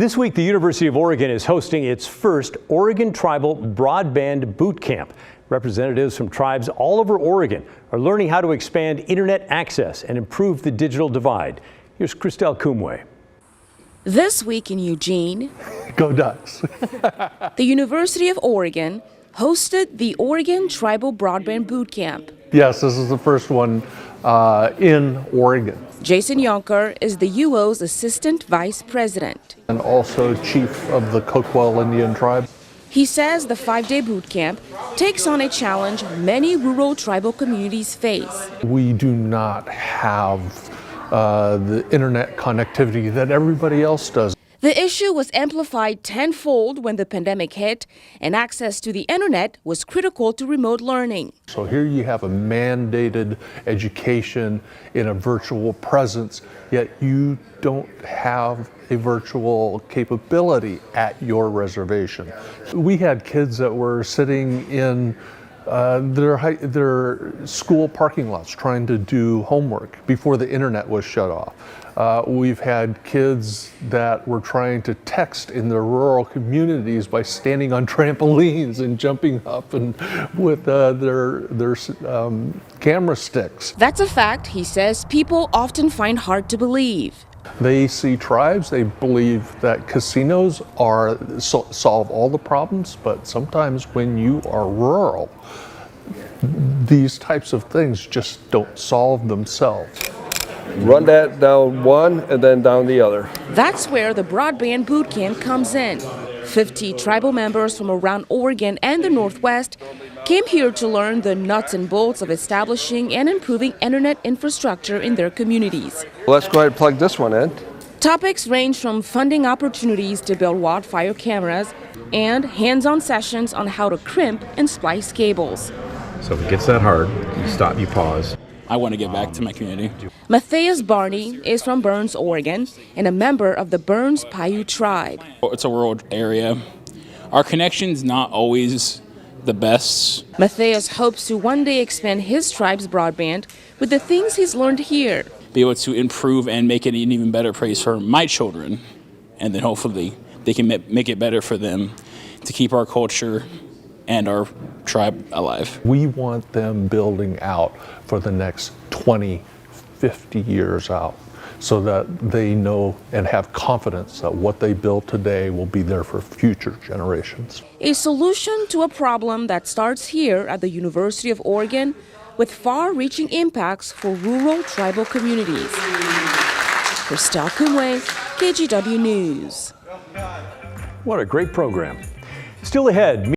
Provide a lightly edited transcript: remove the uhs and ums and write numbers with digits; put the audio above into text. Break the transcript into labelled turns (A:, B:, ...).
A: This week, the University of Oregon is hosting its first Oregon Tribal Broadband Bootcamp. Representatives from tribes all over Oregon are learning how to expand internet access and improve the digital divide. Here's Christelle Kumwe.
B: This week in Eugene,
C: Go Ducks!
B: the University of Oregon hosted the Oregon Tribal Broadband Bootcamp.
C: Yes, this is the first one in Oregon.
B: Jason Yonker is the UO's Assistant Vice President.
C: And also chief of the Coquel Indian tribe.
B: He says the 5-day bootcamp takes on a challenge many rural tribal communities face.
C: We do not have the internet connectivity that everybody else does.
B: The issue was amplified tenfold when the pandemic hit, and access to the internet was critical to remote learning.
C: So here you have a mandated education in a virtual presence, yet you don't have a virtual capability at your reservation. We had kids that were sitting in their school parking lots trying to do homework before the internet was shut off. We've had kids that were trying to text in their rural communities by standing on trampolines and jumping up and with their camera sticks.
B: That's a fact, he says, people often find hard to believe.
C: They see tribes, they believe that casinos solve all the problems, but sometimes when you are rural, these types of things just don't solve themselves.
D: Run that down one and then down the other.
B: That's where the Broadband Bootcamp comes in. 50 tribal members from around Oregon and the Northwest came here to learn the nuts and bolts of establishing and improving internet infrastructure in their communities.
D: Let's go ahead and plug this one in.
B: Topics range from funding opportunities to build wildfire cameras and hands-on sessions on how to crimp and splice cables.
E: So if it gets that hard, you stop, you pause.
F: I want to get back to my community.
B: Matthias Barney is from Burns, Oregon, and a member of the Burns Paiute tribe.
F: It's a rural area. Our connection's not always the best.
B: Matthias hopes to one day expand his tribe's broadband with the things he's learned here.
F: Be able to improve and make it an even better place for my children. And then hopefully they can make it better for them to keep our culture and our tribe alive.
C: We want them building out for the next 20, 50 years out so that they know and have confidence that what they build today will be there for future generations.
B: A solution to a problem that starts here at the University of Oregon with far-reaching impacts for rural tribal communities. Christelle Kumwe, KGW News.
A: What a great program. Still ahead.